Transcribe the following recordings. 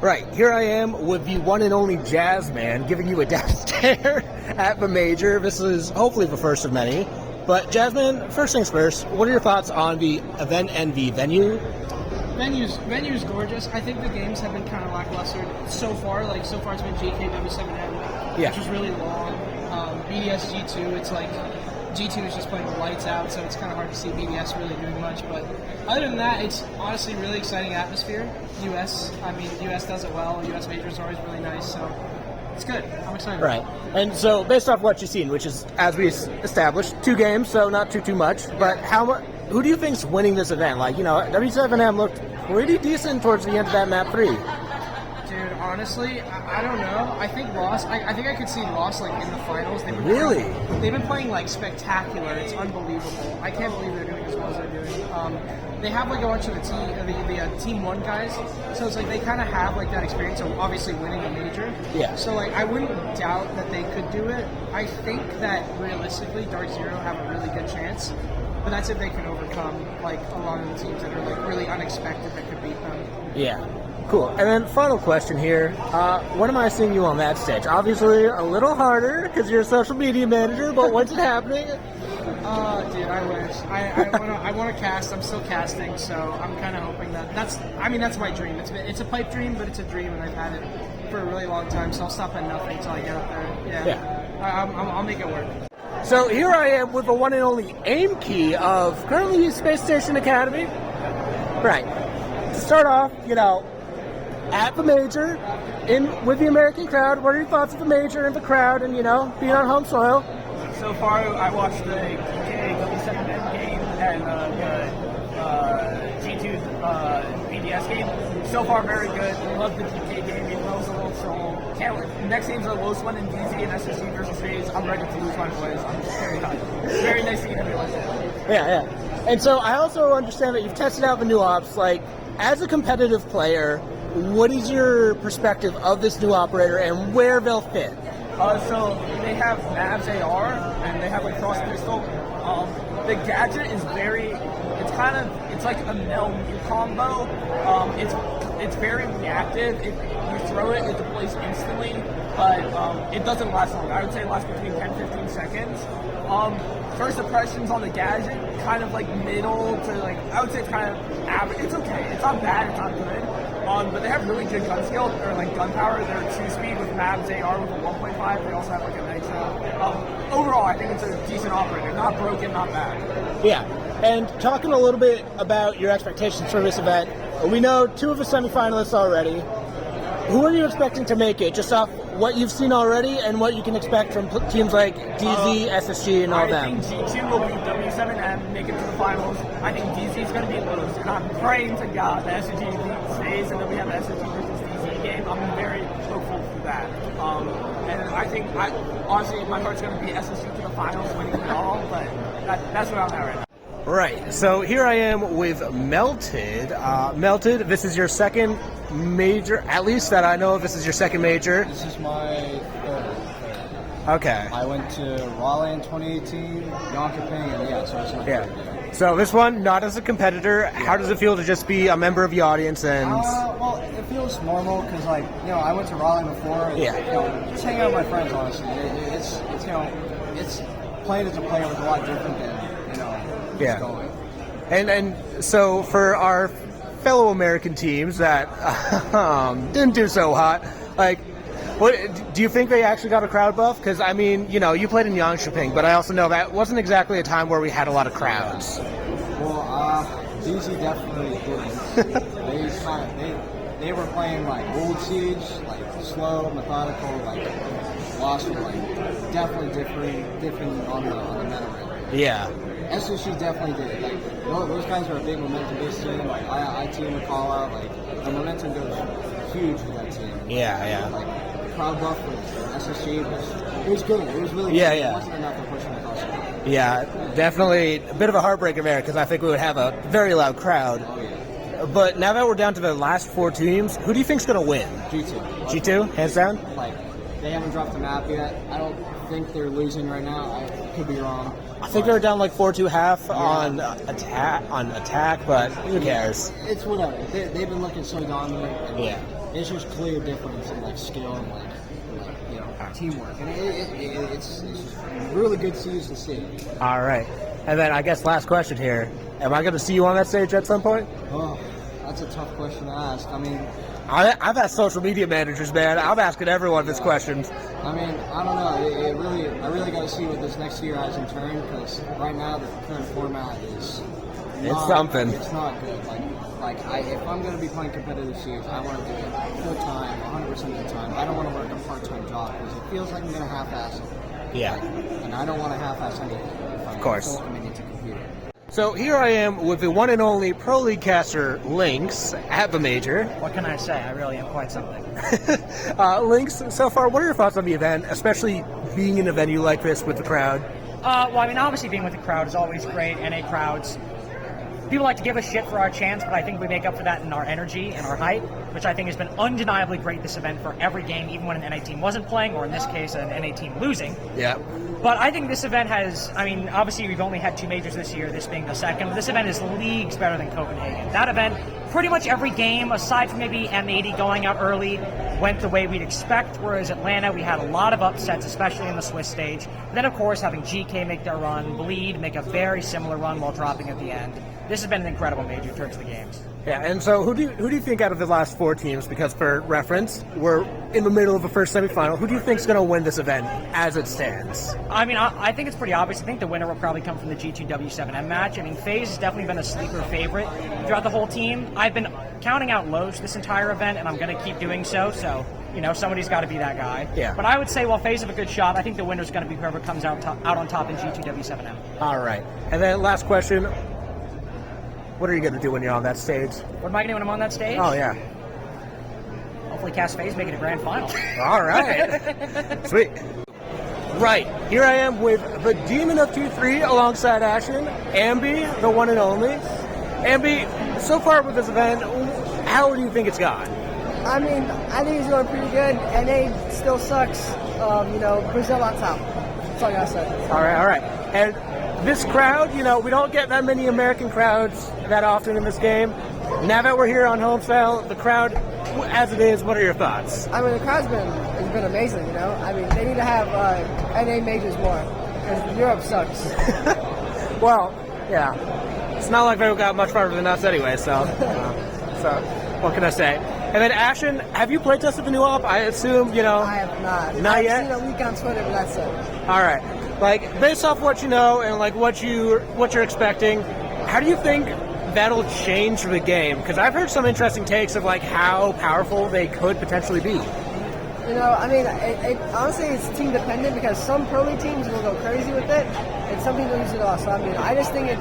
Right, here I am with the one and only Jazzman giving you a death stare at the major. This is hopefully the first of many. But Jazzman, first things first, what are your thoughts on the event and the venue? Venue's gorgeous. I think the games have been kind of lackluster so far. So far it's been JKW7M, which is really long. BDS G2, it's like G2 is just playing the lights out, so it's kind of hard to see BDS really doing much. But other than that, it's honestly really exciting atmosphere. US does it well. US majors are always really nice, so it's good. I'm excited. Right. And so, based off what you've seen, which is, as we established, 2 games, so not too much. But who do you think's winning this event? W7M looked pretty decent towards the end of that map 3. Dude, honestly, I don't know. I think Lost. I think I could see Lost in the finals. They've been playing spectacular. It's unbelievable. I can't believe they're doing as well as they're doing. They have a bunch of the Team 1 guys, so it's they kind of have that experience of obviously winning a major. Yeah. So I wouldn't doubt that they could do it. I think that realistically, Dark Zero have a really good chance, but that's if they can overcome a lot of the teams that are really unexpected that could beat them. Yeah. Cool. And then final question here. When am I seeing you on that stage? Obviously a little harder because you're a social media manager, but when's it happening? Dude, I wish. I want to cast. I'm still casting, so I'm kind of hoping that's my dream. It's a pipe dream, but it's a dream, and I've had it for a really long time, so I'll stop at nothing until I get up there. Yeah. I'll make it work. So here I am with the one and only aim key of currently Space Station Academy. Right. To start off, at the major, with the American crowd, what are your thoughts of the major and the crowd and, being on home soil? So far, I watched the W7M game and the G2 BDS game. So far, very good. Love the GK game, even though it's a little strong. Can't wait. Next game's a low one in DZ and SSG versus FaZe. I'm ready to lose my voice. I'm just very hot. It's very nice to get everyone there. Yeah. And so I also understand that you've tested out the new ops. As a competitive player, what is your perspective of this new operator and where they'll fit? So they have Mavs AR and they have cross pistol. The gadget is it's like a Mel-Mew combo. It's very reactive. If you throw it, it deploys instantly, but it doesn't last long. I would say it lasts between 10-15 seconds. First impressions on the gadget, kind of middle to I would say it's kind of average. It's okay. It's not bad. It's not good. But they have really good gun skill or gun power. They're 2-speed with Mavs AR with a 1.5. They also have a nitro. Overall, I think it's a decent operator. Not broken, not bad. Yeah. And talking a little bit about your expectations for this event, we know 2 of the semifinalists already. Who are you expecting to make it, just off what you've seen already and what you can expect from teams like DZ, SSG, and all them? I think G2 will beat W7M, make it to the finals. I think DZ is going to be lose, and I'm praying to God that SSG beats FaZe, and then we have the SSG versus DZ game. I'm very hopeful for that. And I think, honestly, my heart's going to be SSG to the finals, winning it all, but that's what I'm at right now. Right, so here I am with Melted. Melted, this is your second major, at least that I know of, this is your second major. This is my third. Okay. I went to Raleigh in 2018, Yonkaping, and so it's my third year. So this one, not as a competitor, how does it feel to just be a member of the audience and... well, it feels normal because, I went to Raleigh before. And, just hanging out with my friends, honestly. It's playing as a player was a lot different than, going. And so for our fellow American teams that didn't do so hot, what do you think they actually got a crowd buff? Because you played in Yangshiping, but I also know that wasn't exactly a time where we had a lot of crowds. Well, DZ definitely didn't. They were playing old Siege, slow, methodical, Lost was definitely different on the meta right. Yeah. SSG definitely did. Those guys are a big momentum-based team. I team would call out. The momentum goes huge with that team. Yeah. The crowd buff with SSG was good. It was really good. It wasn't enough for pushing across the crowd. Yeah, definitely a bit of a heartbreaker there because I think we would have a very loud crowd. Oh, yeah. But now that we're down to the last 4 teams, who do you think's going to win? G2. G2, hands down? They haven't dropped the map yet. I don't think they're losing right now. I could be wrong. I think they're down 4-2-half on attack, but who cares? It's whatever. They've been looking so dominant. Yeah. it's just clear difference in like skill and like you know teamwork, and it's just really good to see. All right, and then I guess last question here: am I going to see you on that stage at some point? Oh, that's a tough question to ask. I mean, I've asked social media managers, man. I'm asking everyone this question. I mean, I don't know. I really got to see what this next year has in turn, because right now the current format is something. It's not good. If I'm going to be playing competitive series, I want to do it full time, 100% of the time. I don't want to work a part-time job because it feels like I'm going to half-ass it. Yeah. And I don't want to half-ass anything. Of course. Coming into computer. So here I am with the one and only Pro League caster Lynx at the major. What can I say? I really am quite something. Lynx, so far, what are your thoughts on the event, especially being in a venue like this with the crowd? Well, I mean, obviously being with the crowd is always great. NA crowds, people like to give us shit for our chants, but I think we make up for that in our energy and our hype, which I think has been undeniably great this event for every game, even when an NA team wasn't playing, or in this case, an NA team losing. Yeah. But I think this event has, I mean, obviously we've only had 2 majors this year, this being the second, but this event is leagues better than Copenhagen. That event, pretty much every game, aside from maybe M80 going out early, went the way we'd expect, whereas Atlanta, we had a lot of upsets, especially in the Swiss stage. Then, of course, having GK make their run, Bleed make a very similar run while dropping at the end. This has been an incredible major in terms of the games. Yeah, and so who do you think out of the last 4 teams, because for reference, we're in the middle of the first semifinal, who do you think is going to win this event as it stands? I mean, I think it's pretty obvious. I think the winner will probably come from the G2W7M match. I mean, FaZe has definitely been a sleeper favorite throughout the whole team. I've been counting out lows this entire event, and I'm going to keep doing so, you know, somebody's got to be that guy. Yeah. But I would say, while FaZe have a good shot, I think the winner's going to be whoever comes out on top in G2W7M. All right. And then last question, what are you going to do when you're on that stage? What am I going to do when I'm on that stage? Oh, yeah. Hopefully cast FaZe, make it a grand final. All right. Sweet. Right. Here I am with the Demon of 2-3 alongside Ashen, Ambi, the one and only. Ambi, so far with this event, how do you think it's gone? I mean, I think it's going pretty good. NA still sucks. You know, Brazil on top. That's all I gotta say. All right. And this crowd, you know, we don't get that many American crowds that often in this game. Now that we're here on homestyle, the crowd, as it is, what are your thoughts? I mean, the crowd's been amazing. You know, I mean, they need to have NA majors more because Europe sucks. Well, yeah, it's not like they've got much farther than us anyway. So what can I say? And then Ashen, have you play tested the new op? I assume, you know. I have not. Not yet? I've seen a leak on Twitter, but that's it. All right. Like, based off what you know and like what you're expecting, how do you think that'll change the game? Because I've heard some interesting takes of like how powerful they could potentially be. You know, I mean, honestly, it's team dependent because some pro league teams will go crazy with it, and some people use it all. So I mean, I just think it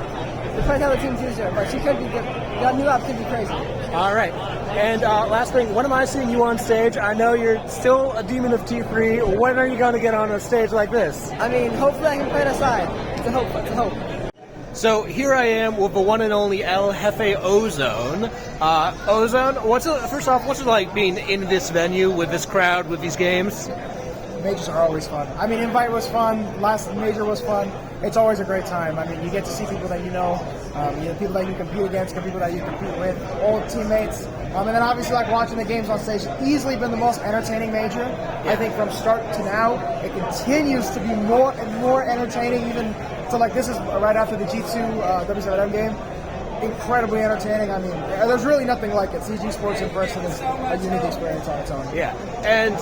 depends how the teams use it, but she could be good. That new op could be crazy. All right. And last thing, when am I seeing you on stage? I know you're still a Demon of T3. When are you going to get on a stage like this? I mean, hopefully I can play it aside. It's a hope. It's a hope. So here I am with the one and only El Jefe Ozone. Ozone, first off, what's it like being in this venue with this crowd, with these games? Majors are always fun. I mean, Invite was fun. Last major was fun. It's always a great time. I mean, you get to see people that you know people that you compete against, people that you compete with, old teammates. And then obviously, like watching the games on stage, easily been the most entertaining major. Yeah. I think from start to now, it continues to be more and more entertaining. Even to like this is right after the G2 W7M game. Incredibly entertaining. I mean, there's really nothing like it. CG Sports in person is a unique experience on its own. Yeah, and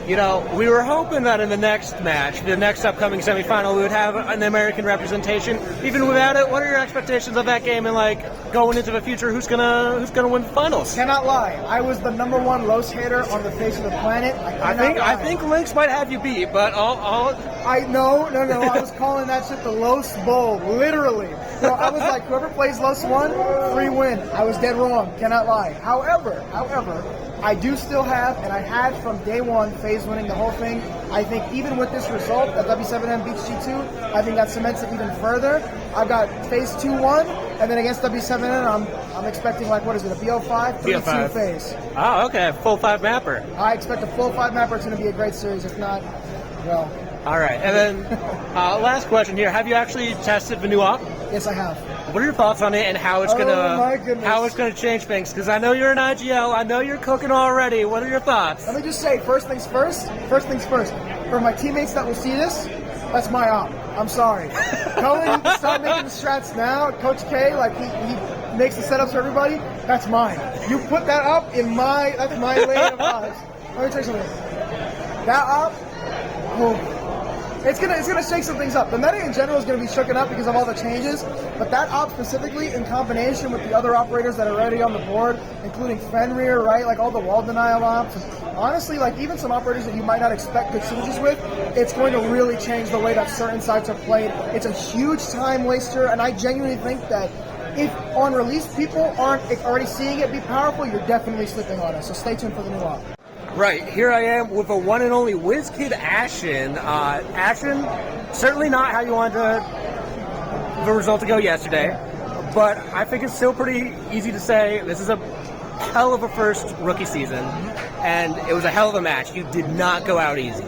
you know, we were hoping that in the next match, the next upcoming semifinal, we would have an American representation. Even without it, what are your expectations of that game and like going into the future? Who's gonna win the finals? Cannot lie. I was the #1 Los hater on the face of the planet. I think Lynx might have you beat, but No. I was calling that shit the Los Bowl, literally. So I was like, whoever plays Los 1, free win. I was dead wrong. Cannot lie. However, I do still have, and I had from day one, FaZe winning the whole thing. I think even with this result, that W7M beats G2, I think that cements it even further. I've got FaZe 2-1, and then against W7M, I'm expecting like, what is it, a BO5? 3-2 FaZe. Oh, okay, full 5 mapper. I expect a full 5 mapper. It's going to be a great series. If not, well. All right, and then last question here. Have you actually tested the new op? Yes, I have. What are your thoughts on it and how it's my goodness. gonna change things? Because I know you're an IGL. I know you're cooking already. What are your thoughts? Let me just say, first things first. For my teammates that will see this, that's my op. I'm sorry. Cohen, stop making the strats now. Coach K, like he makes the setups for everybody. That's mine. You put that up in that's my lane of ops. Let me tell you something. That op, it's gonna shake some things up. The meta in general is gonna be shooken up because of all the changes, but that op specifically, in combination with the other operators that are already on the board, including Fenrir, right? Like all the wall denial ops. And honestly, like even some operators that you might not expect good synergies with, it's going to really change the way that certain sites are played. It's a huge time waster, and I genuinely think that if on release people aren't already seeing it be powerful, you're definitely slipping on it. So stay tuned for the new op. Right, here I am with the one and only WizKid Ashen. Ashen, certainly not how you wanted the result to go yesterday, but I think it's still pretty easy to say this is a hell of a first rookie season, and it was a hell of a match. You did not go out easy.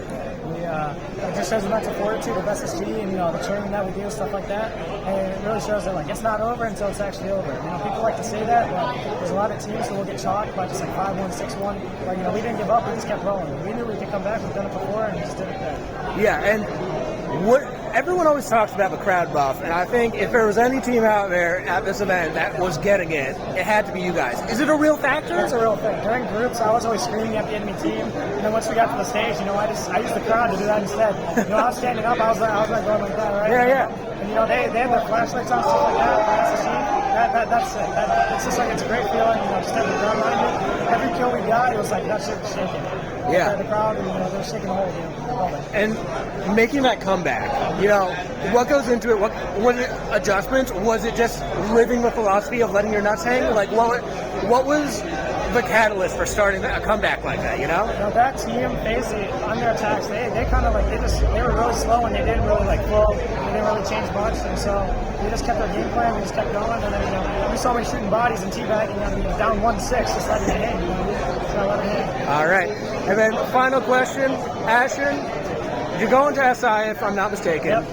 It just shows a bunch of fortitude, the best of C, and the training that we do, stuff like that. And it really shows that like it's not over until it's actually over. People like to say that, but there's a lot of teams that will get chalked by just like 5-1, 6-1. But we didn't give up; we just kept rolling. We knew we could come back. We've done it before, and we just did it there. Yeah, and what everyone always talks about the crowd buff, and I think if there was any team out there at this event that was getting it, it had to be you guys. Is it a real factor? It's a real thing. During groups, I was always screaming at the enemy team, and then once we got to the stage, I used the crowd to do that instead. I was standing up, I was like going like that, right? Yeah. And they have their flashlights on, stuff like that. That's it. It's just like it's a great feeling. Just having the crowd behind it. Every kill we got, it was like that shit was shaking. Yeah. The crowd, they're shaking the whole game. And making that comeback, what goes into it? Was it adjustments? Was it just living the philosophy of letting your nuts hang? Like, what was the catalyst for starting a comeback like that? That team, basically, on their attacks, they kind of like they were really slow and they didn't really like flow. They didn't really change much, and so we just kept our game plan. We just kept going, and then we saw me shooting bodies and teabagging, down 1-6, just letting it hang. Just gotta let it hang. All right, and then final question, Ashen. You're going to SI, if I'm not mistaken. Yep.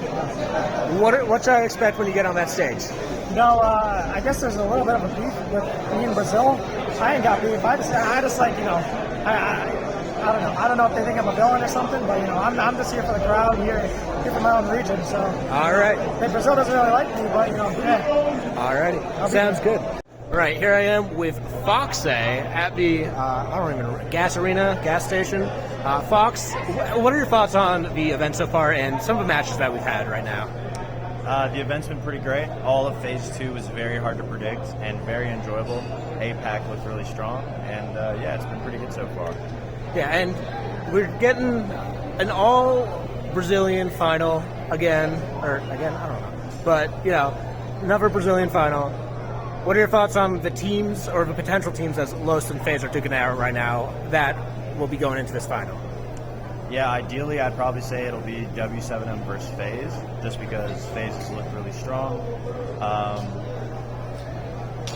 What should I expect when you get on that stage? I guess there's a little bit of a beef with being in Brazil. I ain't got beef. I just like, I don't know if they think I'm a villain or something, but I'm just here for the crowd, here for my own region. So. All right. Brazil doesn't really like me, but yeah. All righty. Sounds good. All right, here I am with Foxe at the gas station. Fox, what are your thoughts on the event so far and some of the matches that we've had right now? The event's been pretty great. All of Phase 2 was very hard to predict and very enjoyable. APAC looked really strong, and it's been pretty good so far. Yeah, and we're getting an all-Brazilian final again, I don't know. But, another Brazilian final. What are your thoughts on the teams or the potential teams as Los and FaZe are duking it out right now that will be going into this final? Yeah, ideally I'd probably say it'll be W7M versus FaZe, just because FaZe has looked really strong.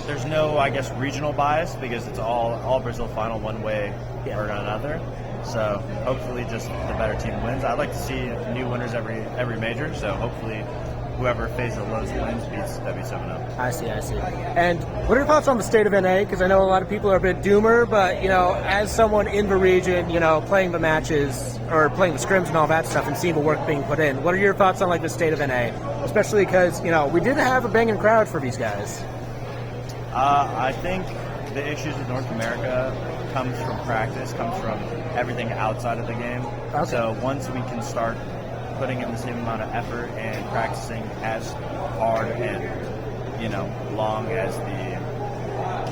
There's no, regional bias because it's all Brazil final one way or another. So hopefully just the better team wins. I'd like to see new winners every major, so hopefully whoever FaZe the lowest wins beats W7M. I see. And what are your thoughts on the state of NA? Because I know a lot of people are a bit doomer, but, as someone in the region, playing the matches or playing the scrims and all that stuff and seeing the work being put in, what are your thoughts on, the state of NA? Especially because, we did have a banging crowd for these guys. I think the issues with North America comes from practice, comes from everything outside of the game. Okay. So once we can start putting in the same amount of effort and practicing as hard and long as the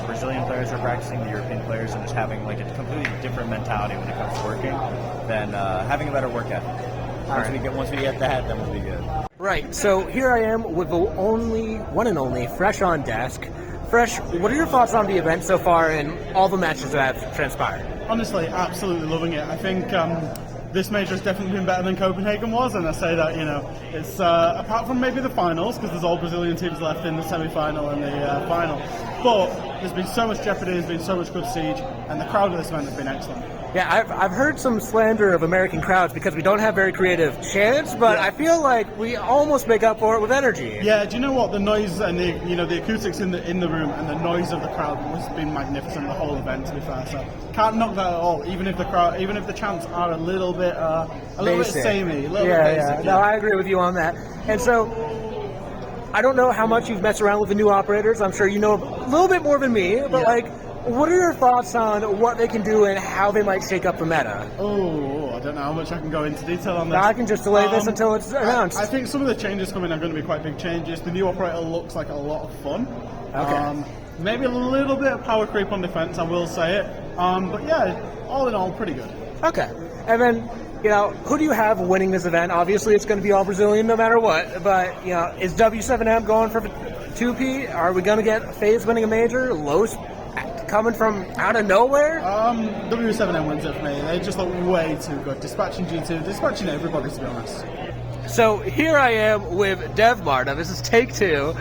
Brazilian players are practicing, the European players, and just having a completely different mentality when it comes to working, then having a better work ethic. Once we get that, then we'll be good. Right. So here I am with the one and only Fresh on desk. Fresh, what are your thoughts on the event so far and all the matches that have transpired? Honestly, absolutely loving it. I think this major has definitely been better than Copenhagen was, and I say that, it's apart from maybe the finals, because there's all Brazilian teams left in the semi-final and the final, but there's been so much jeopardy, there's been so much good siege. and the crowd of this event has been excellent. Yeah, I've heard some slander of American crowds because we don't have very creative chants, but I feel like we almost make up for it with energy. Yeah, do you know what? The noise and the acoustics in the room and the noise of the crowd has been magnificent the whole event. To be fair, so can't knock that at all. Even if the chants are a little bit samey, a little bit basic. No, I agree with you on that. And so, I don't know how much you've messed around with the new operators. I'm sure you know a little bit more than me, but what are your thoughts on what they can do and how they might shake up the meta? Oh, I don't know how much I can go into detail on this. I can just delay this until it's announced. I think some of the changes coming are going to be quite big changes. The new operator looks like a lot of fun. Okay. Maybe a little bit of power creep on defense, I will say it. But yeah, all in all, pretty good. Okay. And then, who do you have winning this event? Obviously, it's going to be all Brazilian no matter what. But, is W7M going for 2P? Are we going to get FaZe winning a major? Los coming from out of nowhere? W7M wins it for me. They just look way too good. Dispatching G2, dispatching everybody, to be honest. So here I am with Dev Marta. This is take two.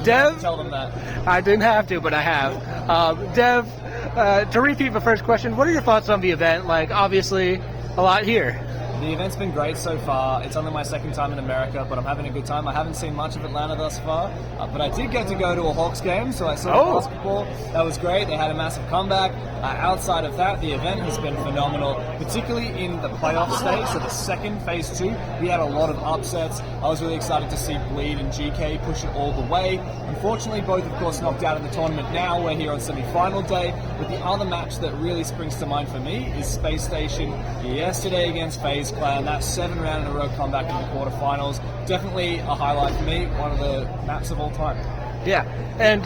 Dev, Tell them that. I didn't have to, but I have. Dev, to repeat the first question, what are your thoughts on the event? Like, obviously, a lot here. The event's been great so far. It's only my second time in America, but I'm having a good time. I haven't seen much of Atlanta thus far, but I did get to go to a Hawks game, so I saw basketball. That was great. They had a massive comeback. Outside of that, the event has been phenomenal, particularly in the playoff stage, so the second phase 2. We had a lot of upsets. I was really excited to see Bleed and GK push it all the way. Unfortunately, both, of course, knocked out in the tournament now. We're here on semi-final day, but the other match that really springs to mind for me is Space Station yesterday against FaZe Clan. That 7-round in a row comeback in the quarterfinals. Definitely a highlight for me, one of the maps of all time. Yeah, and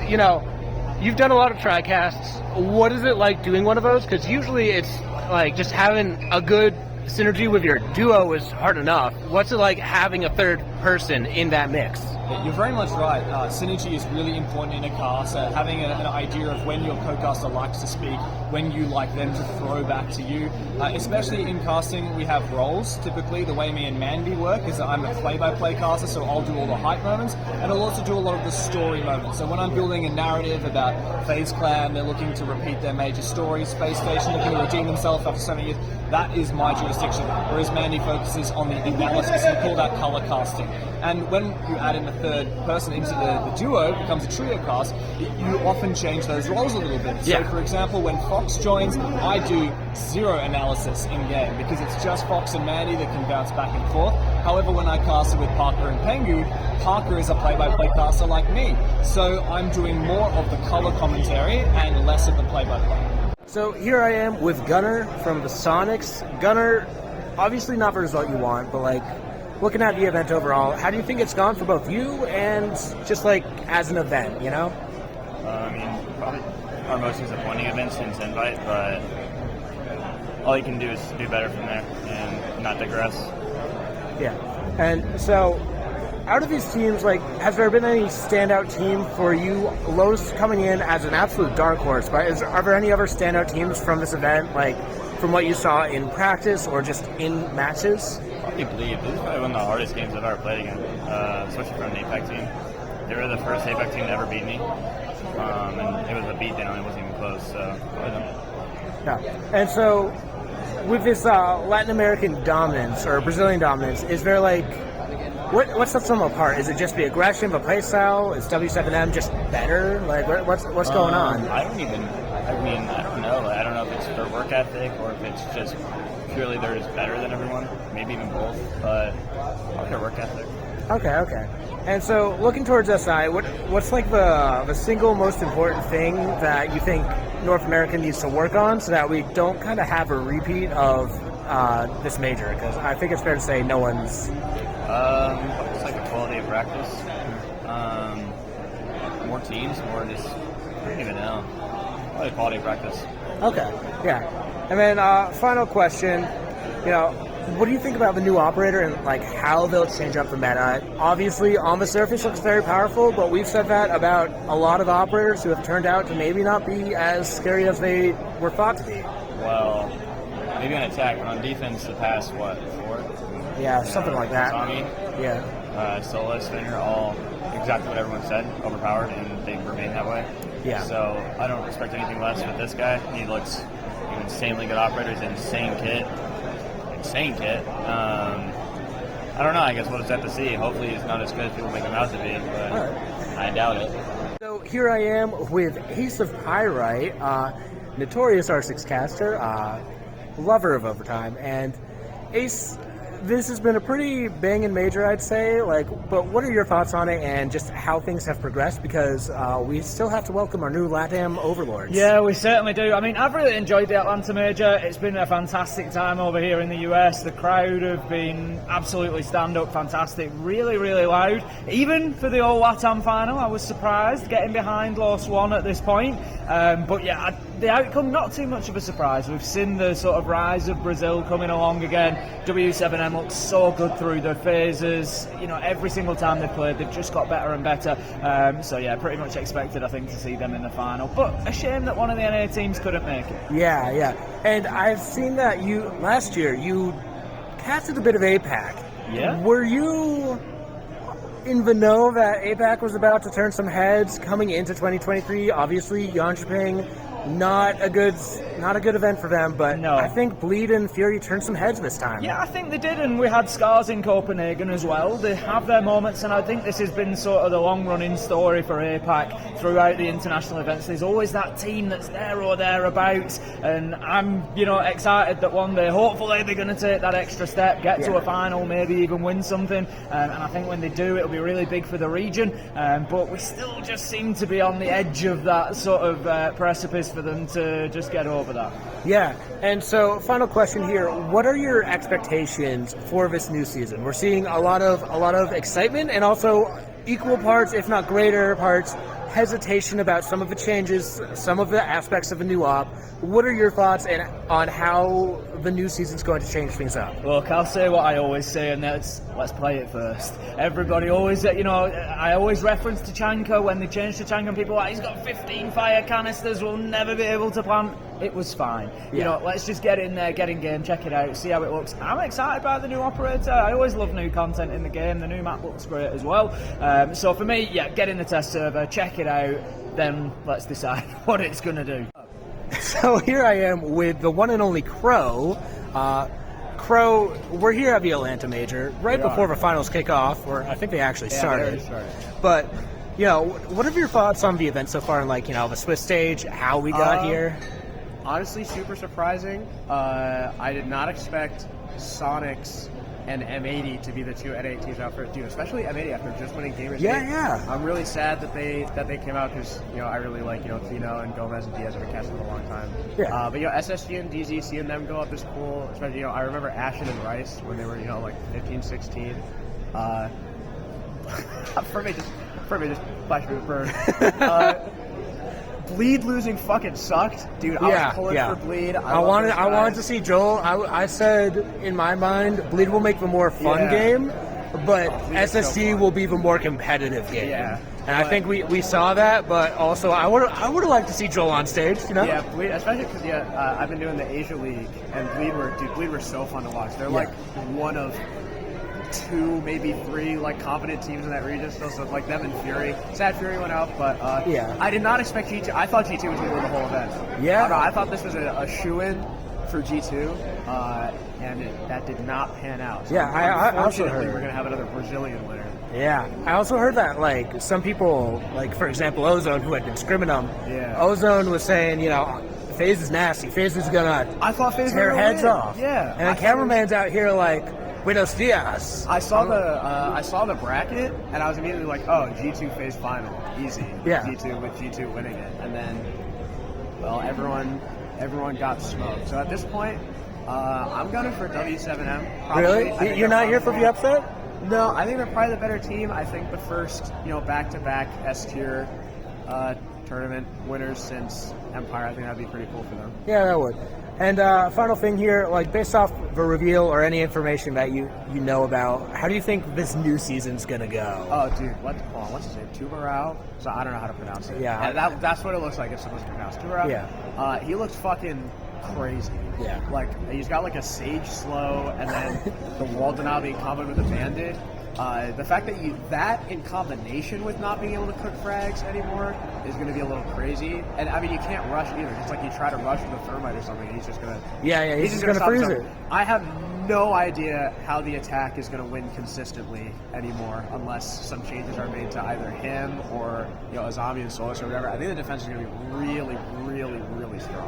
you've done a lot of tricasts. What is it like doing one of those? Because usually it's like just having a good synergy with your duo is hard enough. What's it like having a third person in that mix? You're very much right. Synergy is really important in a cast. Having an idea of when your co-caster likes to speak, when you like them to throw back to you. Especially in casting, we have roles. Typically, the way me and Mandy work is that I'm a play-by-play caster, so I'll do all the hype moments, and I'll also do a lot of the story moments. So when I'm building a narrative about FaZe Clan, they're looking to repeat their major story, Space Station looking to redeem themselves after so many years, that is my jurisdiction. Whereas Mandy focuses on the analysis, we call that color casting. And when you add in a third person into the duo, it becomes a trio cast, you often change those roles a little bit. So for example, when Fox joins, I do zero analysis in-game because it's just Fox and Mandy that can bounce back and forth. However, when I cast it with Parker and Pengu, Parker is a play-by-play caster like me. So I'm doing more of the color commentary and less of the play-by-play. So here I am with Gunnar from the Sonics. Gunnar, obviously not the result you want, but looking at the event overall, how do you think it's gone for both you and just as an event, I mean, probably our most disappointing event since Invite, but all you can do is do better from there and not digress. Yeah. And so, out of these teams, has there been any standout team for you? Los coming in as an absolute dark horse, but are there any other standout teams from this event, from what you saw in practice or just in matches? Probably Bleed. This is probably one of the hardest games I've ever played against, especially from an APAC team. They were the first APAC team to ever beat me, and it was a beatdown. It wasn't even close, so probably them. Yeah. And so, with this Latin American dominance or Brazilian dominance, is there what sets them apart? Is it just the aggression, the play style? Is W7M just better? What's going on? I don't know. I don't know if it's their work ethic or if it's just purely they're just better than everyone. Maybe even both, but probably their work ethic. Okay. And so, looking towards SI, what's the single most important thing that you think North America needs to work on so that we don't kind of have a repeat of this major? Because I think it's fair to say no one's... It's the quality of practice. More teams, more just, I don't even know. Probably quality of practice. Okay, yeah. And then final question, what do you think about the new operator and how they'll change up the meta? Obviously, on the surface, looks very powerful, but we've said that about a lot of operators who have turned out to maybe not be as scary as they were thought to be. Well, maybe on attack, but on defense, the past 4? Yeah, something like that. Tommy, yeah. Sola, Spinner, all exactly what everyone said, overpowered, and they remain that way. Yeah. So I don't expect anything less with this guy. He looks an insanely good operator. He's an insane kit. I don't know. I guess we'll just have to see. Hopefully he's not as good as people make him out to be, but I doubt it. So here I am with Ace of Pyrite, notorious R6 caster, lover of overtime, and Ace, this has been a pretty banging major, I'd say. But what are your thoughts on it and just how things have progressed? Because we still have to welcome our new LATAM overlords. Yeah, we certainly do. I mean, I've really enjoyed the Atlanta major. It's been a fantastic time over here in the US. The crowd have been absolutely stand-up, fantastic, really, really loud. Even for the all LATAM final, I was surprised getting behind Los One at this point. But yeah, the outcome, not too much of a surprise. We've seen the sort of rise of Brazil coming along again. W7M looks so good through the phases. You know, every single time they've played, they've just got better and better. So yeah, pretty much expected, I think, to see them in the final. But a shame that one of the NA teams couldn't make it. Yeah. And I've seen that last year you casted a bit of APAC. Yeah. Were you in the know that APAC was about to turn some heads coming into 2023? Obviously, Jönköping, not a good event for them, but no. I think Bleed and Fury turned some heads this time. Yeah, I think they did, and we had Scars in Copenhagen as well. They have their moments, and I think this has been sort of the long-running story for APAC throughout the international events. There's always that team that's there or thereabouts, and I'm, excited that one day, hopefully, they're going to take that extra step, get to a final, maybe even win something, and I think when they do, it'll be really big for the region, but we still just seem to be on the edge of that sort of precipice for them to just get over that. Yeah, and so final question here: what are your expectations for this new season? We're seeing a lot of excitement, and also equal parts, if not greater parts, hesitation about some of the changes, some of the aspects of a new op. What are your thoughts on how the new season's going to change things up? Look, I'll say what I always say, and that's let's play it first. Everybody always, I always reference to Chanka when they changed to Chanka, and people are like, he's got 15 fire canisters, we'll never be able to plant. It was fine. Yeah. Let's just get in there, get in game, check it out, see how it looks. I'm excited by the new operator. I always love new content in the game. The new map looks great as well. So for me, get in the test server, check it out, then let's decide what it's going to do. So here I am with the one and only Crow. Crow, we're here at the Atlanta Major right before the finals kick off, or I think they actually started. But, what are your thoughts on the event so far, and the Swiss stage, how we got here? Honestly, super surprising. I did not expect Sonics and M80 to be the two NA teams out first, especially M80 after just winning Gamers. Yeah. I'm really sad that they came out because I really like Tino and Gomez and Diaz have been casting for a long time. Yeah. But SSG and DZ, seeing them go up is cool. Especially I remember Ashen and Rice when they were 15, 16. For me just flash me with burn. Bleed losing fucking sucked, dude. I was pulling for Bleed. I wanted to see Joel. I said in my mind, Bleed will make the more fun game, but SSG will be the more competitive game. Yeah. And I think we saw that, but also I would have liked to see Joel on stage. Yeah, Bleed, especially because I've been doing the Asia League, and Bleed were so fun to watch. They're like one of 2, maybe 3 competent teams in that region still, so them and Fury. Sad Fury went out, but I did not expect G2. I thought G2 was going to win the whole event. Yeah. I thought this was a shoe-in for G2, and that did not pan out. So I also heard we're going to have another Brazilian winner. Yeah, I also heard that some people, for example Ozone, who had been scrimming them, Ozone was saying, FaZe is nasty. FaZe is going to tear heads off. Yeah. And the cameraman's out here Buenos dias. I saw the bracket, and I was immediately like, oh, G2 FaZe final, easy. Yeah. G2 winning it, and then, well, everyone got smoked. So at this point, I'm gunning for W7M. Probably. Really? You're not here for the upset? No, I think they're probably the better team. I think the first, back-to-back S-tier tournament winners since Empire. I think that'd be pretty cool for them. Yeah, that would. And final thing here, based off the reveal or any information that you know about, how do you think this new season's gonna go? Oh, dude, what's his name? Tubarao? So I don't know how to pronounce it. Yeah. That's what it looks like it's supposed to pronounce. Tubarao? Yeah. He looks fucking crazy. Yeah. He's got a Sage slow, and then the wall denial being combined with a bandit. The fact that that in combination with not being able to cook frags anymore is going to be a little crazy. And I mean, you can't rush either. It's like you try to rush with a thermite or something, and he's just going to he's just going to freeze it. I have no idea how the attack is going to win consistently anymore unless some changes are made to either him or Azami and Solis or whatever. I think the defense is going to be really, really, really strong.